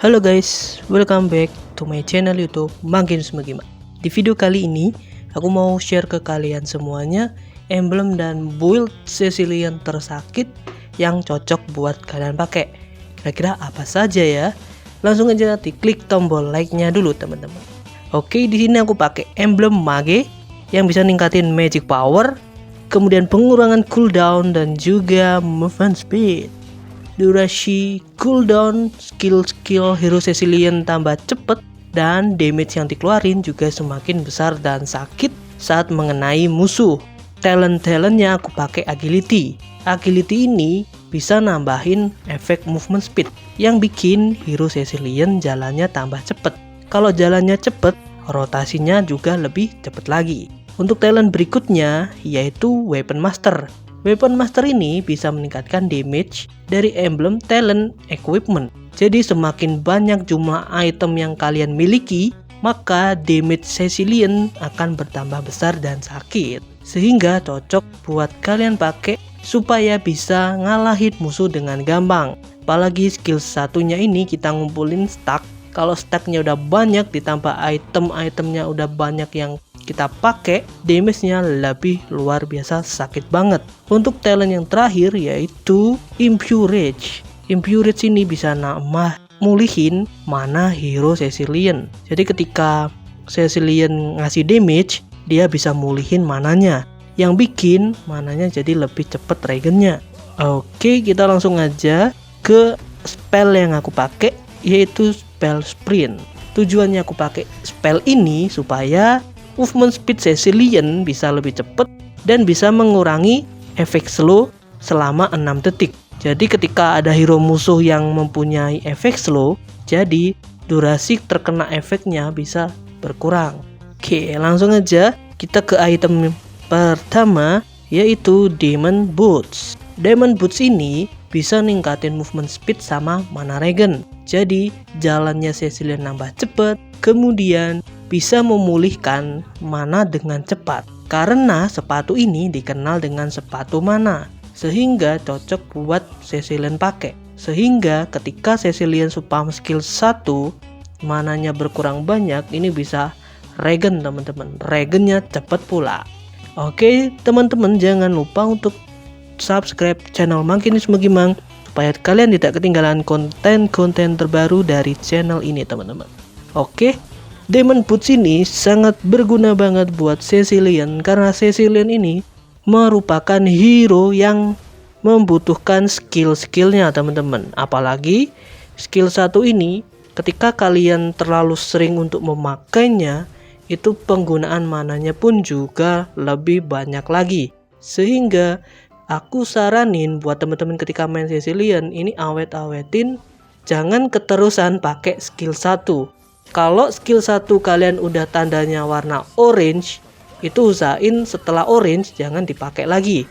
Halo guys, welcome back to my channel YouTube Magnus Magiman. Di video kali ini, aku mau share ke kalian semuanya emblem dan build Cecilian tersakit yang cocok buat kalian pakai. Kira-kira apa saja ya? Langsung aja diklik tombol like-nya dulu teman-teman. Oke, di sini aku pakai emblem mage yang bisa ningkatin magic power, kemudian pengurangan cooldown dan juga movement speed. Durasi, cooldown, skill hero Cecilian tambah cepet, dan damage yang dikeluarin juga semakin besar dan sakit saat mengenai musuh. Talentnya aku pakai agility. Agility ini bisa nambahin efek movement speed yang bikin hero Cecilian jalannya tambah cepet. Kalau jalannya cepet, rotasinya juga lebih cepet lagi. Untuk talent berikutnya yaitu Weapon Master. Weapon Master ini bisa meningkatkan damage dari emblem talent equipment. Jadi semakin banyak jumlah item yang kalian miliki, maka damage Cecilian akan bertambah besar dan sakit. Sehingga cocok buat kalian pakai supaya bisa ngalahin musuh dengan gampang. Apalagi skill satunya ini kita ngumpulin stack. Kalau stacknya udah banyak ditambah item-itemnya udah banyak yang kita pakai, damage-nya lebih luar biasa sakit banget. Untuk talent yang terakhir yaitu Impurage. Impurage ini bisa mulihin mana hero Cecilian. Jadi ketika Cecilian ngasih damage, dia bisa mulihin mananya, yang bikin mananya jadi lebih cepet regennya. Oke, kita langsung aja ke spell yang aku pakai, yaitu spell sprint. Tujuannya aku pakai spell ini supaya movement speed Cecilian bisa lebih cepat dan bisa mengurangi efek slow selama 6 detik. Jadi ketika ada hero musuh yang mempunyai efek slow, jadi durasi terkena efeknya bisa berkurang. Oke, langsung aja kita ke item pertama, yaitu Demon Boots. Demon Boots ini bisa ningkatin movement speed sama mana regen. Jadi jalannya Cecilian nambah cepet, kemudian bisa memulihkan mana dengan cepat. Karena sepatu ini dikenal dengan sepatu mana, sehingga cocok buat Cecilian pakai. Sehingga ketika Cecilian spam skill 1, mananya berkurang banyak, ini bisa regen teman-teman. Regennya cepet pula. Oke teman-teman, jangan lupa untuk subscribe channel Magnus Magiman supaya kalian tidak ketinggalan konten-konten terbaru dari channel ini teman-teman. Oke, Demon Boots ini sangat berguna banget buat Cecilian karena Cecilian ini merupakan hero yang membutuhkan skill-skillnya teman-teman. Apalagi skill 1 ini ketika kalian terlalu sering untuk memakainya, itu penggunaan mananya pun juga lebih banyak lagi. Sehingga aku saranin buat teman-teman ketika main Cecilian ini awet-awetin, jangan keterusan pakai skill 1. Kalau skill 1 kalian udah tandanya warna orange, itu usahain setelah orange jangan dipakai lagi,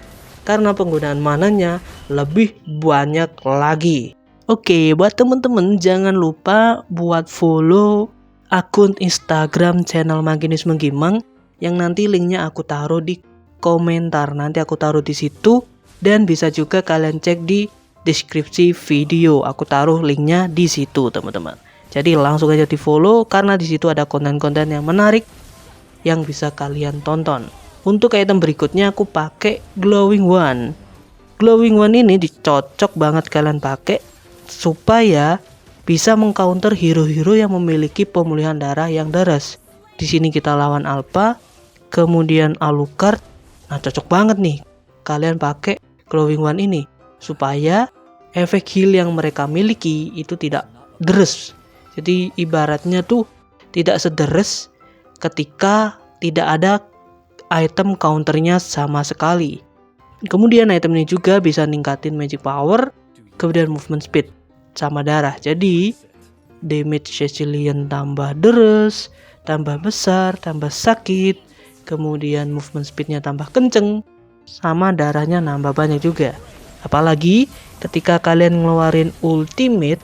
karena penggunaan mananya lebih banyak lagi. Oke, buat temen-temen jangan lupa buat follow akun Instagram channel Magnus Magiman yang nanti linknya aku taruh di komentar. Nanti aku taruh di situ, dan bisa juga kalian cek di deskripsi video. Aku taruh linknya di situ teman-teman. Jadi langsung aja di follow karena di situ ada konten-konten yang menarik yang bisa kalian tonton. Untuk item berikutnya aku pakai Glowing One. Glowing One ini dicocok banget kalian pakai supaya bisa mengcounter hero-hero yang memiliki pemulihan darah yang deras. Di sini kita lawan Alpha, kemudian Alucard. Nah, cocok banget nih kalian pakai Glowing One ini supaya efek heal yang mereka miliki itu tidak deres. Jadi ibaratnya tuh tidak sederes ketika tidak ada item counternya sama sekali. Kemudian item ini juga bisa ningkatin magic power, kemudian movement speed sama darah. Jadi damage Cecilian tambah deres, tambah besar, tambah sakit, kemudian movement speednya tambah kenceng, sama darahnya nambah banyak juga. Apalagi ketika kalian ngeluarin ultimate,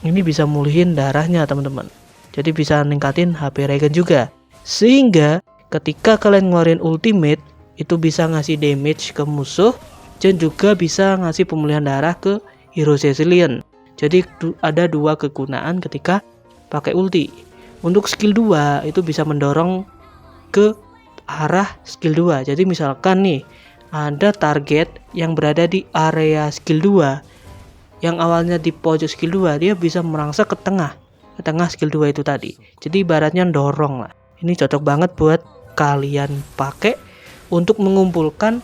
ini bisa mulihin darahnya teman-teman. Jadi bisa ningkatin HP regen juga. Sehingga ketika kalian ngeluarin ultimate, itu bisa ngasih damage ke musuh dan juga bisa ngasih pemulihan darah ke hero Cecilian. Jadi ada dua kegunaan ketika pakai ulti. Untuk skill 2 itu bisa mendorong ke arah skill 2. Jadi misalkan nih ada target yang berada di area skill 2, yang awalnya di pojok skill 2, dia bisa merangsek ke tengah skill 2 itu tadi. Jadi ibaratnya dorong lah. Ini cocok banget buat kalian pakai untuk mengumpulkan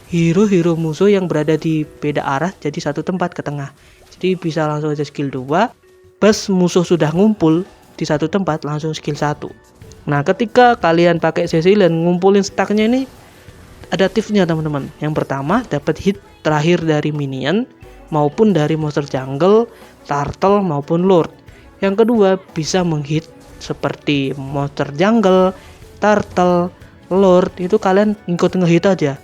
hero-hero musuh yang berada di beda arah jadi satu tempat ke tengah. Jadi bisa langsung aja skill 2, pas musuh sudah ngumpul di satu tempat langsung skill 1. Nah, ketika kalian pakai Cecilion ngumpulin stacknya ini ada tipsnya teman-teman. Yang pertama, dapat hit terakhir dari minion maupun dari monster jungle, turtle maupun lord. Yang kedua, bisa menghit seperti monster jungle, turtle, lord, itu kalian ikut ngehit aja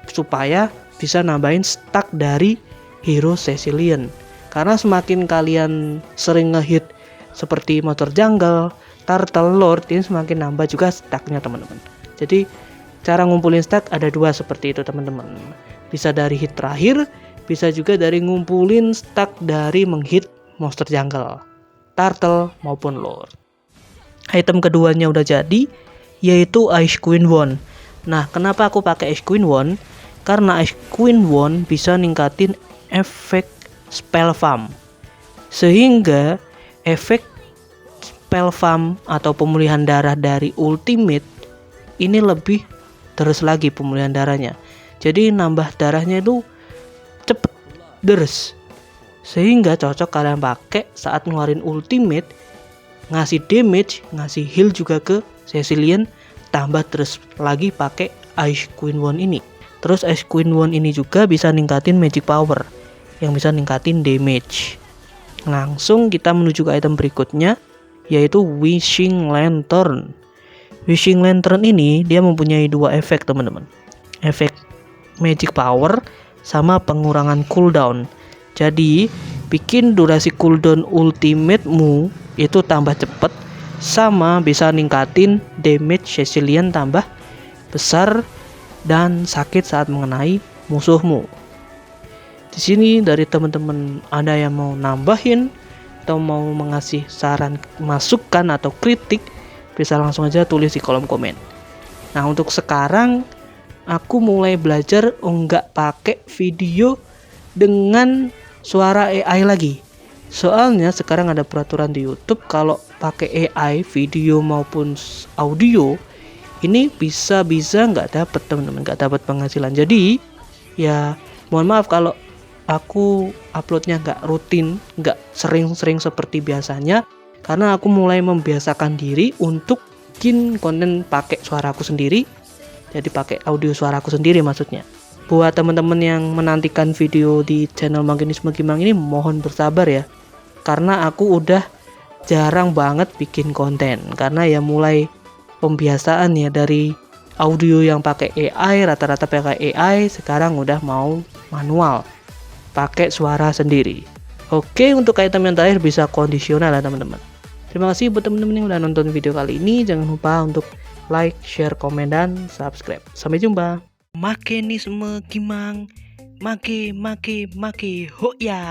supaya bisa nambahin stack dari hero Cecilion. Karena semakin kalian sering ngehit seperti monster jungle, turtle, lord, ini semakin nambah juga stacknya teman-teman. Jadi cara ngumpulin stack ada dua seperti itu teman-teman. Bisa dari hit terakhir, bisa juga dari ngumpulin stack dari menghit monster jungle, turtle maupun lord. Item keduanya udah jadi, yaitu Ice Queen Wand. Nah, kenapa aku pakai Ice Queen Wand? Karena Ice Queen Wand bisa ningkatin efek spell farm, sehingga efek spell farm atau pemulihan darah dari ultimate ini lebih terus lagi pemulihan darahnya. Jadi nambah darahnya itu cepet deres, sehingga cocok kalian pakai saat ngeluarin ultimate, ngasih damage, ngasih heal juga ke Cecilion, tambah terus lagi pakai Ice Queen Wand ini. Terus Ice Queen Wand ini juga bisa ningkatin magic power yang bisa ningkatin damage. Langsung kita menuju ke item berikutnya, yaitu Wishing Lantern. Wishing Lantern ini dia mempunyai dua efek teman-teman. Efek magic power sama pengurangan cooldown. Jadi bikin durasi cooldown ultimate-mu itu tambah cepet, sama bisa ningkatin damage Cecilion tambah besar dan sakit saat mengenai musuhmu. Di sini dari teman-teman ada yang mau nambahin atau mau mengasih saran, masukan atau kritik, bisa langsung aja tulis di kolom komen. Nah, untuk sekarang aku mulai belajar nggak pakai video dengan suara AI lagi. Soalnya sekarang ada peraturan di YouTube kalau pakai AI video maupun audio ini bisa nggak dapat teman-teman, nggak dapat penghasilan. Jadi ya mohon maaf kalau aku uploadnya nggak rutin, nggak sering-sering seperti biasanya, karena aku mulai membiasakan diri untuk bikin konten pakai suaraku sendiri. Jadi pakai audio suaraku sendiri maksudnya. Buat teman-teman yang menantikan video di channel Mangginisme Gimang ini, mohon bersabar ya, karena aku udah jarang banget bikin konten, karena ya mulai pembiasaan ya, dari audio yang pakai AI, rata-rata pakai AI, sekarang udah mau manual, pakai suara sendiri. Oke, untuk item yang terakhir bisa kondisional ya teman-teman. Terima kasih buat teman-teman yang udah nonton video kali ini. Jangan lupa untuk like, share, komen, dan subscribe. Sampai jumpa. Mangginisme Gimang, make, hoya.